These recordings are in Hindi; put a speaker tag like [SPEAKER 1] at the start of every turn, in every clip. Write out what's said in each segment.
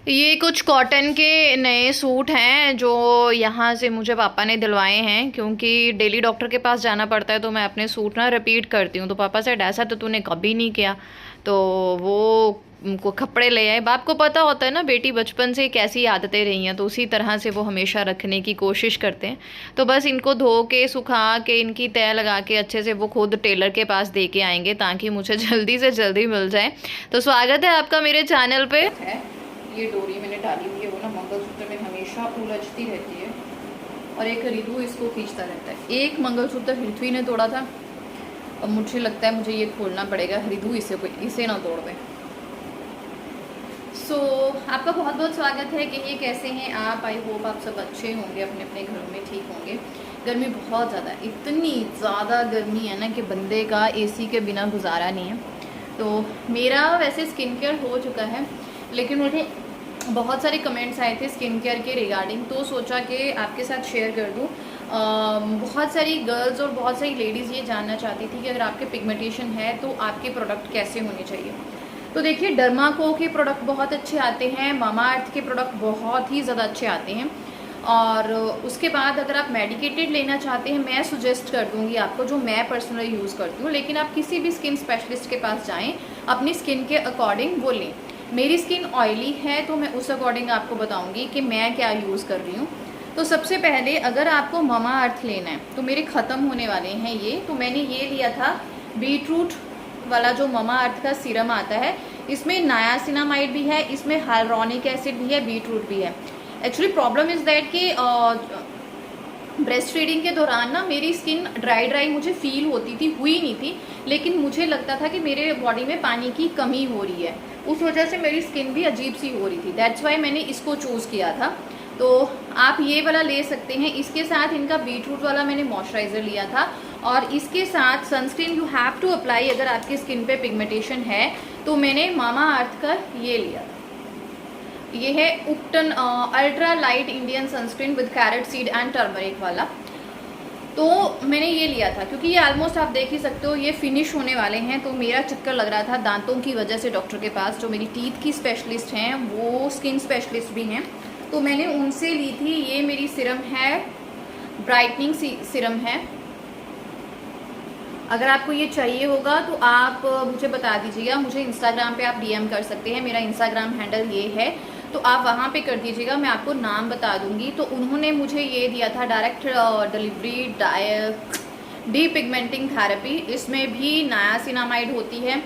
[SPEAKER 1] ये कुछ कॉटन के नए सूट हैं जो यहाँ से मुझे पापा ने दिलवाए हैं, क्योंकि डेली डॉक्टर के पास जाना पड़ता है तो मैं अपने सूट ना रिपीट करती हूँ। तो पापा से ऐसा तो तूने कभी नहीं किया, तो वो उनको कपड़े ले आए। बाप को पता होता है ना बेटी बचपन से कैसी आदतें रही हैं, तो उसी तरह से वो हमेशा रखने की कोशिश करते हैं। तो बस इनको धो के सुखा के इनकी तय लगा के अच्छे से वो खुद टेलर के पास दे के आएंगे ताकि मुझे जल्दी से जल्दी मिल जाए। तो स्वागत है आपका मेरे चैनल पे। ये डोरी मैंने डाली हुई है, वो ना मंगलसूत्र में हमेशा उलझती रहती है और एक रितु इसको खींचता रहता है। एक मंगलसूत्र ऋतु ने तोड़ा था, अब मुझे लगता है मुझे ये खोलना पड़ेगा, रितु इसे ना तोड़ दे। सो आपका बहुत बहुत स्वागत है कि ये कैसे हैं आप। आई होप आप सब अच्छे होंगे, अपने अपने घरों में ठीक होंगे। गर्मी बहुत ज़्यादा, इतनी ज़्यादा गर्मी है ना कि बंदे का एसी के बिना गुजारा नहीं है। तो मेरा वैसे स्किन केयर हो चुका है, लेकिन मुझे बहुत सारे कमेंट्स आए थे स्किन केयर के रिगार्डिंग, तो सोचा कि आपके साथ शेयर कर दूँ। बहुत सारी गर्ल्स और बहुत सारी लेडीज़ ये जानना चाहती थी कि अगर आपके पिगमेंटेशन है तो आपके प्रोडक्ट कैसे होने चाहिए। तो देखिए, डर्माको के प्रोडक्ट बहुत अच्छे आते हैं, मामा अर्थ के प्रोडक्ट बहुत ही ज़्यादा अच्छे आते हैं। और उसके बाद अगर आप मेडिकेटेड लेना चाहते हैं, मैं सुजेस्ट कर दूंगी आपको जो मैं पर्सनली यूज़ करती हूँ, लेकिन आप किसी भी स्किन स्पेशलिस्ट के पास जाएं, अपनी स्किन के अकॉर्डिंग वो लें। मेरी स्किन ऑयली है तो मैं उस अकॉर्डिंग आपको बताऊंगी कि मैं क्या यूज़ कर रही हूँ। तो सबसे पहले अगर आपको मामा अर्थ लेना है, तो मेरे ख़त्म होने वाले हैं ये, तो मैंने ये लिया था बीटरूट वाला जो मामा अर्थ का सीरम आता है। इसमें नायासिनामाइड भी है, इसमें हाइलुरोनिक एसिड भी है, बीटरूट भी है। एक्चुअली प्रॉब्लम इज़ दैट कि ब्रेस्ट फीडिंग के दौरान ना मेरी स्किन ड्राई मुझे फील होती थी, हुई नहीं थी, लेकिन मुझे लगता था कि मेरे बॉडी में पानी की कमी हो रही है, उस वजह से मेरी स्किन भी अजीब सी हो रही थी। दैट्स वाई मैंने इसको चूज़ किया था। तो आप ये वाला ले सकते हैं। इसके साथ इनका बीटरूट वाला मैंने मॉइस्चराइज़र लिया था, और इसके साथ sunscreen you have to apply अगर आपकी स्किन पे पिगमेंटेशन है, तो मैंने मामा अर्थ का ये लिया था। ये है उपटन ultra light Indian sunscreen with carrot seed and turmeric वाला। तो मैंने ये लिया था क्योंकि ये ऑलमोस्ट आप देख ही सकते हो ये फिनिश होने वाले हैं। तो मेरा चक्कर लग रहा था दांतों की वजह से डॉक्टर के पास, जो मेरी टीथ की स्पेशलिस्ट हैं, वो स्किन स्पेशलिस्ट भी हैं, तो मैंने उनसे ली थी। ये मेरी सिरम है, ब्राइटनिंग सिरम है। अगर आपको ये चाहिए होगा तो आप मुझे बता दीजिएगा, मुझे इंस्टाग्राम पे आप डीएम कर सकते हैं, मेरा इंस्टाग्राम हैंडल ये है, तो आप वहाँ पे कर दीजिएगा, मैं आपको नाम बता दूंगी। तो उन्होंने मुझे ये दिया था डायरेक्ट डिलीवरी डी पिगमेंटिंग थेरेपी, इसमें भी नायासिनामाइड होती है।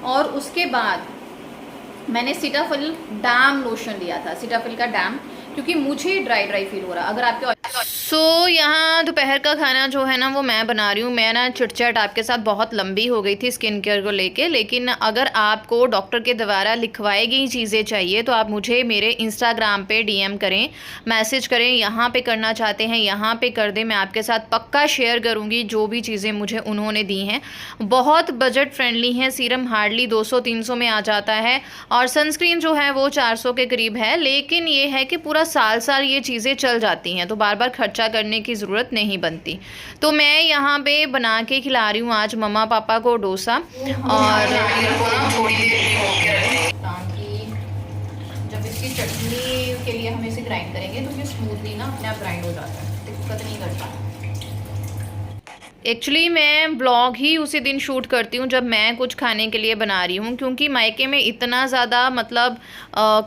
[SPEAKER 1] और उसके बाद मैंने सीटाफिल डैम लोशन लिया था, सीटाफिल का डैम, क्योंकि मुझे ड्राई फील हो रहा। अगर आपके यहाँ दोपहर का खाना जो है ना वो मैं बना रही हूँ। मैं ना चिटचैट आपके साथ बहुत लंबी हो गई थी स्किन केयर को लेके, लेकिन अगर आपको डॉक्टर के द्वारा लिखवाई गई चीज़ें चाहिए तो आप मुझे मेरे इंस्टाग्राम पे डीएम करें, मैसेज करें। यहाँ पे करना चाहते हैं यहाँ पे कर दें, मैं आपके साथ पक्का शेयर करूँगी जो भी चीज़ें मुझे उन्होंने दी हैं। बहुत बजट फ्रेंडली हैं। सीरम हार्डली 200-300 में आ जाता है, और सनस्क्रीन जो है वो 400 के करीब है, लेकिन ये है कि पूरा साल ये चीज़ें चल जाती हैं, तो बार बार खर्चा करने की ज़रूरत नहीं बनती। तो मैं यहाँ पे बना के खिला रही हूँ आज मम्मा पापा को डोसा, और ताकि जब इसकी चटनी के लिए हम इसे ग्राइंड करेंगे तो ये स्मूथली ना अपने आप ग्राइंड हो जाता है, दिक्कत नहीं करता। एक्चुअली मैं ब्लॉग ही उसी दिन शूट करती हूँ जब मैं कुछ खाने के लिए बना रही हूँ, क्योंकि मायके में इतना ज़्यादा मतलब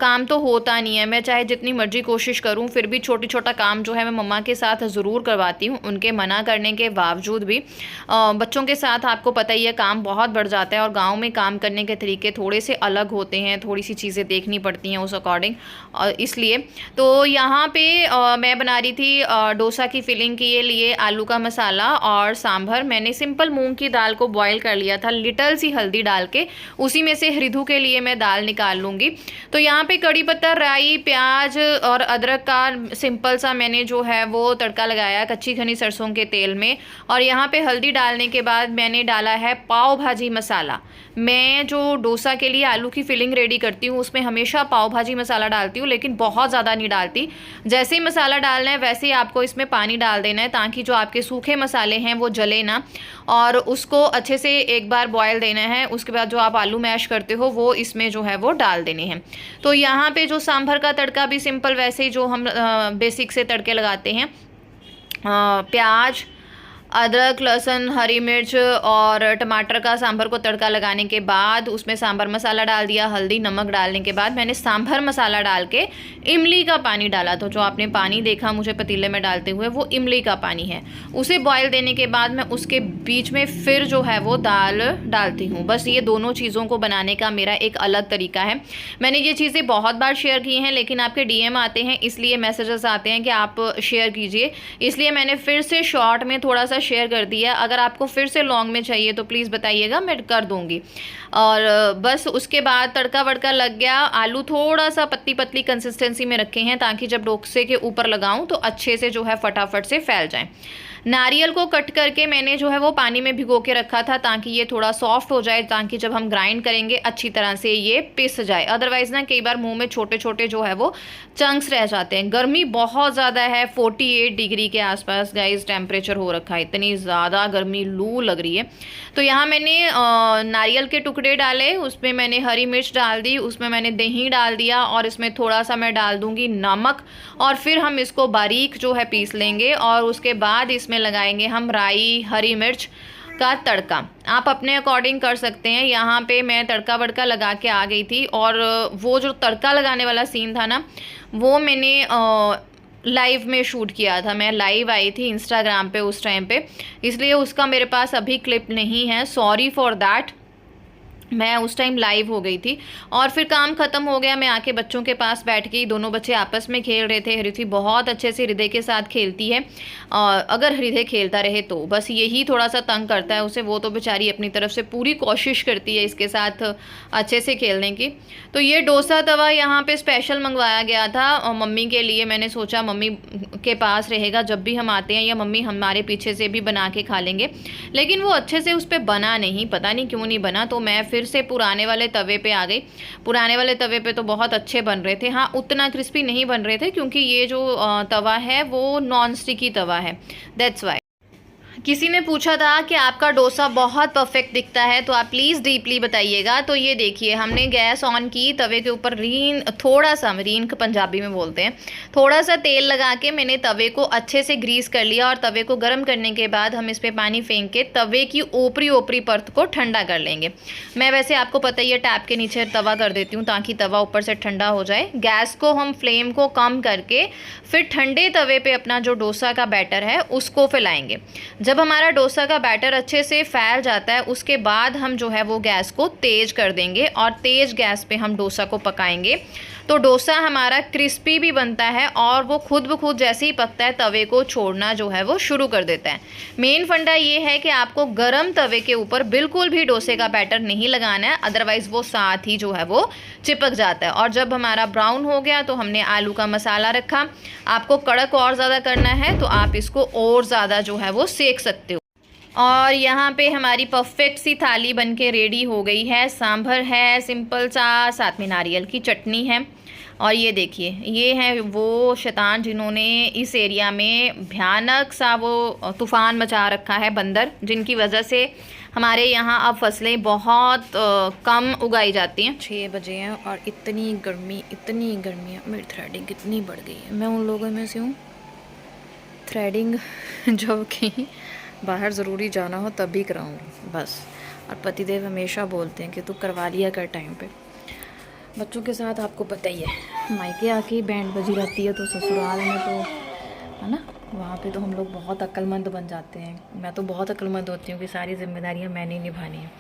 [SPEAKER 1] काम तो होता नहीं है। मैं चाहे जितनी मर्जी कोशिश करूँ, फिर भी छोटा काम जो है मैं मम्मा के साथ ज़रूर करवाती हूँ, उनके मना करने के बावजूद भी। बच्चों के साथ आपको पता ही है काम बहुत बढ़ जाता है, और गाँव में काम करने के तरीके थोड़े से अलग होते हैं, थोड़ी सी चीज़ें देखनी पड़ती हैं उस अकॉर्डिंग, और इसलिए। तो यहाँ पर मैं बना रही थी डोसा की फिलिंग के लिए आलू का मसाला और सांभर। मैंने सिंपल मूंग की दाल को बॉईल कर लिया था, लिटल सी हल्दी डाल के, उसी में से हृदू के लिए मैं दाल निकाल लूँगी। तो यहाँ पे कड़ी पत्ता, राई, प्याज और अदरक का सिंपल सा मैंने जो है वो तड़का लगाया कच्ची घनी सरसों के तेल में। और यहाँ पे हल्दी डालने के बाद मैंने डाला है पाव भाजी मसाला। मैं जो डोसा के लिए आलू की फिलिंग रेडी करती हूँ उसमें हमेशा पाव भाजी मसाला डालती हूँ, लेकिन बहुत ज़्यादा नहीं डालती। जैसे ही मसाला डालना है वैसे ही आपको इसमें पानी डाल देना है, ताकि जो आपके सूखे मसाले हैं वो जले ना, और उसको अच्छे से एक बार बॉयल देना है। उसके बाद जो आप आलू मैश करते हो वो इसमें जो है वो डाल देने हैं। तो यहाँ पे जो सांभर का तड़का भी सिंपल वैसे ही जो हम बेसिक से तड़के लगाते हैं, प्याज, अदरक, लहसुन, हरी मिर्च और टमाटर का सांभर को तड़का लगाने के बाद उसमें सांभर मसाला डाल दिया, हल्दी नमक डालने के बाद मैंने सांभर मसाला डाल के इमली का पानी डाला। तो जो आपने पानी देखा मुझे पतीले में डालते हुए वो इमली का पानी है। उसे बॉयल देने के बाद मैं उसके बीच में फिर जो है वो दाल डालती हूँ। बस ये दोनों चीज़ों को बनाने का मेरा एक अलग तरीका है। मैंने ये चीज़ें बहुत बार शेयर की हैं, लेकिन आपके DM आते हैं, इसलिए मैसेजेस आते हैं कि आप शेयर कीजिए, इसलिए मैंने फिर से शॉर्ट में थोड़ा सा शेयर कर दिया। अगर आपको फिर से लॉन्ग में चाहिए तो प्लीज़ बताइएगा, मैं कर दूंगी। और बस उसके बाद तड़का वड़का लग गया। आलू थोड़ा सा पतली पतली कंसिस्टेंसी में रखे हैं ताकि जब डोसे के ऊपर लगाऊं तो अच्छे से जो है फटाफट से फैल जाए। नारियल को कट करके मैंने जो है वो पानी में भिगो के रखा था ताकि ये थोड़ा सॉफ्ट हो जाए, ताकि जब हम ग्राइंड करेंगे अच्छी तरह से ये पिस जाए। अदरवाइज ना कई बार मुंह में छोटे छोटे जो है वो चंक्स रह जाते हैं। गर्मी बहुत ज़्यादा है, 48 डिग्री के आसपास गाइस टेम्परेचर हो रखा है, इतनी ज़्यादा गर्मी, लू लग रही है। तो यहाँ मैंने नारियल के टुकड़े डाले, उसमें मैंने हरी मिर्च डाल दी, उसमें मैंने दही डाल दिया और इसमें थोड़ा सा मैं डाल दूँगी नमक, और फिर हम इसको बारीक जो है पीस लेंगे। और उसके बाद इसमें लगाएंगे हम राई, हरी मिर्च का तड़का। आप अपने अकॉर्डिंग कर सकते हैं। यहाँ पे मैं तड़का वड़का लगा के आ गई थी, और वो जो तड़का लगाने वाला सीन था ना वो मैंने लाइव में शूट किया था। मैं लाइव आई थी इंस्टाग्राम पे उस टाइम पे, इसलिए उसका मेरे पास अभी क्लिप नहीं है, सॉरी फॉर दैट। मैं उस टाइम लाइव हो गई थी और फिर काम ख़त्म हो गया। मैं आके बच्चों के पास बैठ गई, दोनों बच्चे आपस में खेल रहे थे। हृदय बहुत अच्छे से हृदय के साथ खेलती है, और अगर हृदय खेलता रहे तो बस यही थोड़ा सा तंग करता है उसे। वो तो बेचारी अपनी तरफ से पूरी कोशिश करती है इसके साथ अच्छे से खेलने की। तो ये डोसा तवा यहाँ पे स्पेशल मंगवाया गया था और मम्मी के लिए। मैंने सोचा मम्मी के पास रहेगा जब भी हम आते हैं, या मम्मी हमारे पीछे से भी बना के खा लेंगे, लेकिन वो अच्छे से उस पर बना नहीं, पता नहीं क्यों नहीं बना। तो मैं फिर से पुराने वाले तवे पे आ गई। पुराने वाले तवे पे तो बहुत अच्छे बन रहे थे। हाँ, उतना क्रिस्पी नहीं बन रहे थे क्योंकि ये जो तवा है वो नॉन स्टिकी तवा है, दैट्स वाई। किसी ने पूछा था कि आपका डोसा बहुत परफेक्ट दिखता है, तो आप प्लीज़ डीपली बताइएगा। तो ये देखिए, हमने गैस ऑन की, तवे के ऊपर थोड़ा सा रीन पंजाबी में बोलते हैं, थोड़ा सा तेल लगा के मैंने तवे को अच्छे से ग्रीस कर लिया। और तवे को गर्म करने के बाद हम इस पर पानी फेंक के तवे की ऊपरी ऊपरी परत को ठंडा कर लेंगे। मैं वैसे आपको पता ही है टैप के नीचे तवा कर देती हूँ ताकि तवा ऊपर से ठंडा हो जाए। गैस को हम फ्लेम को कम करके फिर ठंडे तवे पे अपना जो डोसा का बैटर है उसको फैलाएंगे। जब हमारा डोसा का बैटर अच्छे से फैल जाता है उसके बाद हम जो है वो गैस को तेज़ कर देंगे और तेज़ गैस पे हम डोसा को पकाएंगे। तो डोसा हमारा क्रिस्पी भी बनता है और वो खुद ब खुद जैसे ही पकता है तवे को छोड़ना जो है वो शुरू कर देता है। मेन फंडा ये है कि आपको गरम तवे के ऊपर बिल्कुल भी डोसे का बैटर नहीं लगाना है, अदरवाइज़ वो साथ ही जो है वो चिपक जाता है। और जब हमारा ब्राउन हो गया तो हमने आलू का मसाला रखा। आपको कड़क और ज़्यादा करना है तो आप इसको और ज़्यादा जो है वो सेक सकते हो। और यहाँ पे हमारी परफेक्ट सी थाली बनके रेडी हो गई है। सांभर है सिंपल सा, साथ में नारियल की चटनी है। और ये देखिए, ये हैं वो शैतान जिन्होंने इस एरिया में भयानक सा वो तूफ़ान मचा रखा है, बंदर, जिनकी वजह से हमारे यहाँ अब फसलें बहुत कम उगाई जाती हैं। 6 बजे हैं और इतनी गर्मी है। मेरी थ्रेडिंग कितनी बढ़ गई है। मैं उन लोगों में से हूँ थ्रेडिंग जब कहीं बाहर ज़रूरी जाना हो तभी कराऊंगी बस। और पतिदेव हमेशा बोलते हैं कि तू करवा लिया कर टाइम पे। बच्चों के साथ आपको पता ही है, मायके आके बैंड बजी रहती है, तो ससुराल में तो है ना, वहाँ पे तो हम लोग बहुत अक्लमंद बन जाते हैं। मैं तो बहुत अक्लमंद होती हूँ कि सारी जिम्मेदारियाँ मैंने निभानी है।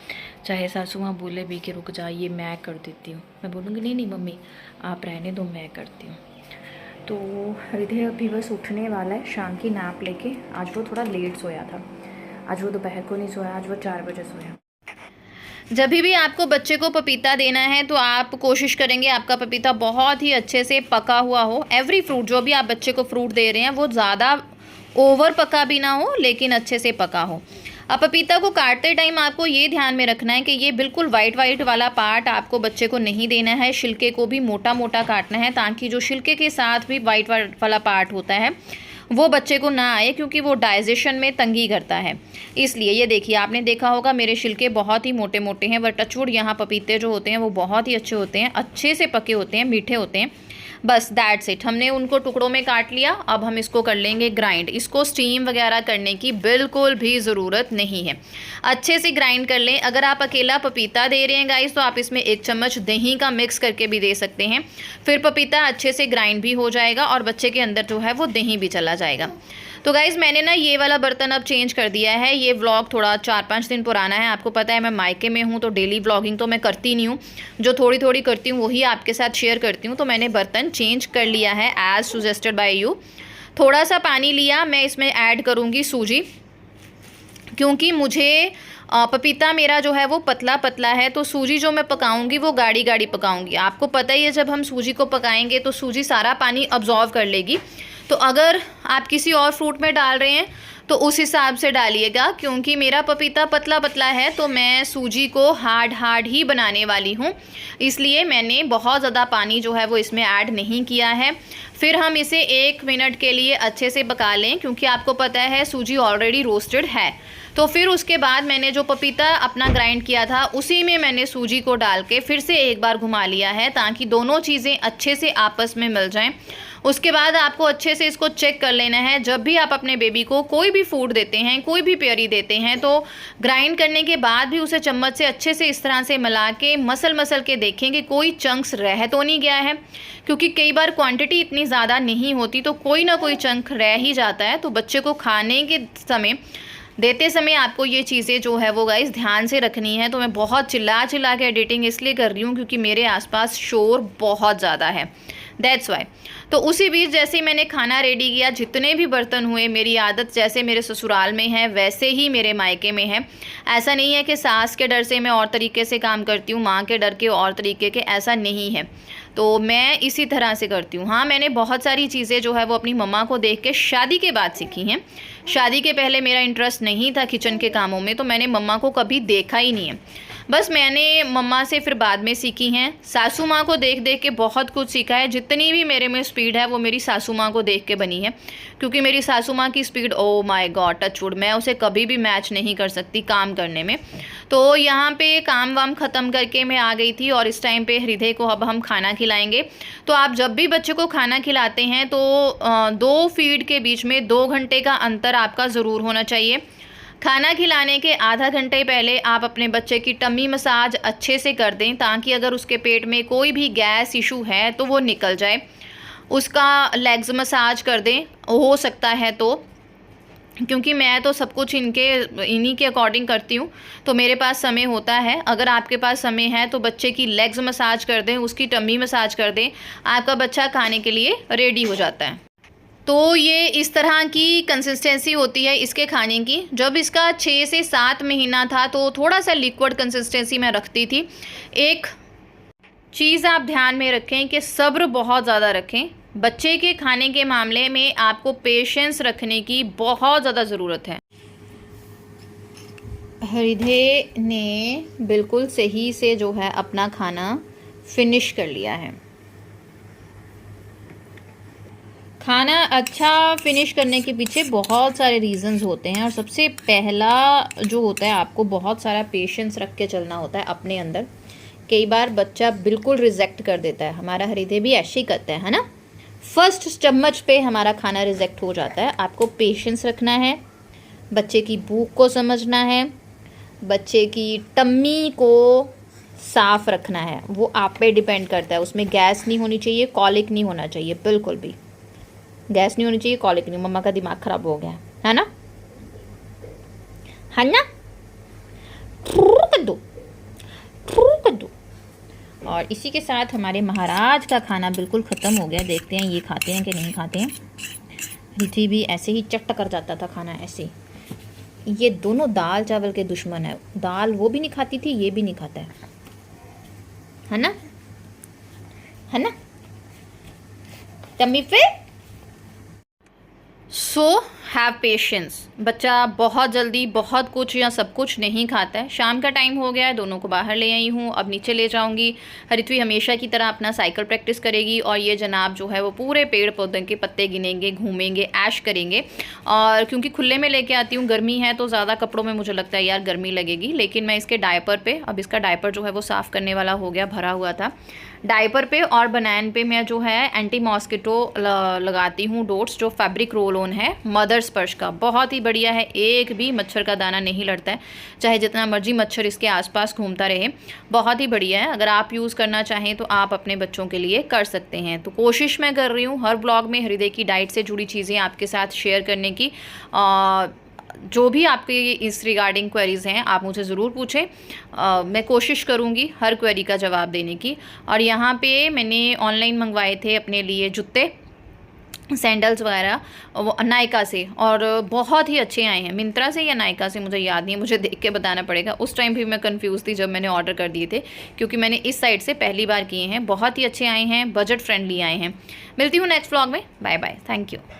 [SPEAKER 1] चाहे सासू माँ बोले भी कि रुक जा, ये मैं कर देती हूँ, मैं बोलूँगी नहीं मम्मी आप रहने दो, मैं करती हूँ। तो हृदय अभी बस उठने वाला है शाम की नैप लेके। आज वो थोड़ा लेट सोया था, आज वो दोपहर को नहीं सोया, आज वो 4 बजे सोया। जब भी आपको बच्चे को पपीता देना है तो आप कोशिश करेंगे आपका पपीता बहुत ही अच्छे से पका हुआ हो। एवरी फ्रूट, जो भी आप बच्चे को फ्रूट दे रहे हैं वो ज़्यादा ओवर पका भी ना हो लेकिन अच्छे से पका हो। अब पपीता को काटते टाइम आपको ये ध्यान में रखना है कि ये बिल्कुल वाइट वाला पार्ट आपको बच्चे को नहीं देना है। छिलके को भी मोटा मोटा काटना है ताकि जो छिलके के साथ भी वाइट वाला पार्ट होता है वो बच्चे को ना आए, क्योंकि वो डाइजेशन में तंगी करता है। इसलिए ये देखिए, आपने देखा होगा मेरे छिलके बहुत ही मोटे मोटे हैं, बट टचवुड यहाँ पपीते जो होते हैं वो बहुत ही अच्छे होते हैं, अच्छे से पके होते हैं, मीठे होते हैं। बस दैट्स इट, हमने उनको टुकड़ों में काट लिया। अब हम इसको कर लेंगे ग्राइंड। इसको स्टीम वगैरह करने की बिल्कुल भी ज़रूरत नहीं है, अच्छे से ग्राइंड कर लें। अगर आप अकेला पपीता दे रहे हैं गाइस, तो आप इसमें 1 चम्मच दही का मिक्स करके भी दे सकते हैं, फिर पपीता अच्छे से ग्राइंड भी हो जाएगा और बच्चे के अंदर जो है वो दही भी चला जाएगा। तो गाइज़ मैंने ना ये वाला बर्तन अब चेंज कर दिया है। ये व्लॉग थोड़ा 4-5 दिन पुराना है। आपको पता है मैं मायके में हूँ, तो डेली व्लॉगिंग तो मैं करती नहीं हूँ, जो थोड़ी थोड़ी करती हूँ वही आपके साथ शेयर करती हूँ। तो मैंने बर्तन चेंज कर लिया है एज़ सजेस्टेड बाय यू। थोड़ा सा पानी लिया, मैं इसमें ऐड करूँगी सूजी, क्योंकि मुझे पपीता मेरा जो है वो पतला पतला है, तो सूजी जो मैं पकाऊंगी वो गाढ़ी गाढ़ी पकाऊंगी। आपको पता ही है जब हम सूजी को पकाएंगे तो सूजी सारा पानी अब्जॉर्व कर लेगी। तो अगर आप किसी और फ्रूट में डाल रहे हैं तो उस हिसाब से डालिएगा, क्योंकि मेरा पपीता पतला पतला है तो मैं सूजी को हार्ड ही बनाने वाली हूँ, इसलिए मैंने बहुत ज़्यादा पानी जो है वो इसमें ऐड नहीं किया है। फिर हम इसे 1 मिनट के लिए अच्छे से पका लें, क्योंकि आपको पता है सूजी ऑलरेडी रोस्टेड है। तो फिर उसके बाद मैंने जो पपीता अपना ग्राइंड किया था उसी में मैंने सूजी को डाल के फिर से एक बार घुमा लिया है, ताकि दोनों चीज़ें अच्छे से आपस में मिल जाएं। उसके बाद आपको अच्छे से इसको चेक कर लेना है। जब भी आप अपने बेबी को कोई भी फूड देते हैं, कोई भी प्योरी देते हैं, तो ग्राइंड करने के बाद भी उसे चम्मच से अच्छे से इस तरह से मिला के मसल के देखें कि कोई चंक्स रह तो नहीं गया है, क्योंकि कई बार क्वांटिटी इतनी ज़्यादा नहीं होती तो कोई ना कोई चंक रह ही जाता है। तो बच्चे को खाने के समय, देते समय आपको ये चीज़ें जो है वो गाइस ध्यान से रखनी है। तो मैं बहुत चिल्ला के एडिटिंग इसलिए कर रही हूँ क्योंकि मेरे आसपास शोर बहुत ज़्यादा है, दैट्स वाई। तो उसी बीच जैसे ही मैंने खाना रेडी किया, जितने भी बर्तन हुए, मेरी आदत जैसे मेरे ससुराल में है वैसे ही मेरे मायके में है। ऐसा नहीं है कि सास के डर से मैं और तरीके से काम करती हूँ, माँ के डर के और तरीके के, ऐसा नहीं है। तो मैं इसी तरह से करती हूँ। हाँ, मैंने बहुत सारी चीज़ें जो है वो अपनी मम्मा को देख के शादी के बाद सीखी हैं। शादी के पहले मेरा इंटरेस्ट नहीं था किचन के कामों में, तो मैंने मम्मा को कभी देखा ही नहीं है। बस मैंने मम्मा से फिर बाद में सीखी हैं। सासू माँ को देख के बहुत कुछ सीखा है। जितनी भी मेरे में स्पीड है वो मेरी सासू माँ को देख के बनी है, क्योंकि मेरी सासू माँ की speed, oh my god, touch wood, मैं उसे कभी भी मैच नहीं कर सकती काम करने में। तो यहाँ पे काम वाम ख़त्म करके मैं आ गई थी, और इस टाइम पे हृदय को अब हम खाना खिलाएंगे। तो आप जब भी बच्चे को खाना खिलाते हैं तो 2 फीड के बीच में 2 घंटे का अंतर आपका ज़रूर होना चाहिए। खाना खिलाने के आधा घंटे पहले आप अपने बच्चे की टमी मसाज अच्छे से कर दें, ताकि अगर उसके पेट में कोई भी गैस इशू है तो वो निकल जाए। उसका लेग्स मसाज कर दें हो सकता है तो, क्योंकि मैं तो सब कुछ इन्हीं के अकॉर्डिंग करती हूँ, तो मेरे पास समय होता है। अगर आपके पास समय है तो बच्चे की लेग्स मसाज कर दें, उसकी टमी मसाज कर दें, आपका बच्चा खाने के लिए रेडी हो जाता है। तो ये इस तरह की कंसिस्टेंसी होती है इसके खाने की। जब इसका 6 से 7 महीना था तो थोड़ा सा लिक्विड कंसिस्टेंसी में रखती थी। एक चीज़ आप ध्यान में रखें कि सब्र बहुत ज़्यादा रखें। बच्चे के खाने के मामले में आपको पेशेंस रखने की बहुत ज़्यादा ज़रूरत है। हृदय ने बिल्कुल सही से जो है अपना खाना फिनिश कर लिया है। खाना अच्छा फिनिश करने के पीछे बहुत सारे रीज़न्स होते हैं, और सबसे पहला जो होता है, आपको बहुत सारा पेशेंस रख के चलना होता है अपने अंदर। कई बार बच्चा बिल्कुल रिजेक्ट कर देता है, हमारा हृदय भी ऐसे ही करता है ना, फर्स्ट चम्मच पे हमारा खाना रिजेक्ट हो जाता है। आपको पेशेंस रखना है, बच्चे की भूख को समझना है, बच्चे की टम्मी को साफ़ रखना है। वो आप पे डिपेंड करता है। उसमें गैस नहीं होनी चाहिए, कॉलिक नहीं होना चाहिए, बिल्कुल भी गैस नहीं होनी चाहिए, कॉलिक नहीं। मम्मा का दिमाग ख़राब हो गया है ना, है ना, कर दो। और इसी के साथ हमारे महाराज का खाना बिल्कुल ख़त्म हो गया। देखते हैं ये खाते हैं कि नहीं खाते हैं। रिथि भी ऐसे ही चट कर जाता था खाना ऐसे। ये दोनों दाल चावल के दुश्मन है। दाल वो भी नहीं खाती थी, ये भी नहीं खाता है ना, है ना। टम्मी पे सो हैव पेशेंस। बच्चा बहुत जल्दी बहुत कुछ या सब कुछ नहीं खाता है। शाम का टाइम हो गया है, दोनों को बाहर ले आई हूँ, अब नीचे ले जाऊँगी। हरित्वी हमेशा की तरह अपना साइकिल प्रैक्टिस करेगी और ये जनाब जो है वो पूरे पेड़ पौधों के पत्ते गिनेंगे, घूमेंगे, ऐश करेंगे। और क्योंकि खुले में लेके आती हूँ, गर्मी है तो ज़्यादा कपड़ों में मुझे लगता है यार गर्मी लगेगी, लेकिन मैं इसके डायपर पे, अब इसका डायपर जो है वो साफ़ करने वाला हो गया, भरा हुआ था, डायपर पे और बनान पे मैं जो है एंटी मॉस्किटो लगाती हूँ डोट्स, जो फैब्रिक रोल ऑन है मदर स्पर्श का, बहुत ही बढ़िया है। एक भी मच्छर का दाना नहीं लड़ता है, चाहे जितना मर्जी मच्छर इसके आसपास घूमता रहे, बहुत ही बढ़िया है। अगर आप यूज़ करना चाहें तो आप अपने बच्चों के लिए कर सकते हैं। तो कोशिश मैं कर रही हूँ हर ब्लॉग में हृदय की डाइट से जुड़ी चीज़ें आपके साथ शेयर करने की। जो भी आपके इस रिगार्डिंग क्वेरीज़ हैं आप मुझे ज़रूर पूछें, मैं कोशिश करूँगी हर क्वेरी का जवाब देने की। और यहाँ पे मैंने ऑनलाइन मंगवाए थे अपने लिए जूते, सैंडल्स वगैरह, वो नायका से, और बहुत ही अच्छे आए हैं। मिंत्रा से या नायका से मुझे याद नहीं है, मुझे देख के बताना पड़ेगा। उस टाइम भी मैं कंफ्यूज थी जब मैंने ऑर्डर कर दिए थे, क्योंकि मैंने इस साइट से पहली बार किए हैं। बहुत ही अच्छे आए हैं, बजट फ्रेंडली आए हैं। मिलती हूँ नेक्स्ट व्लॉग में, बाय बाय, थैंक यू।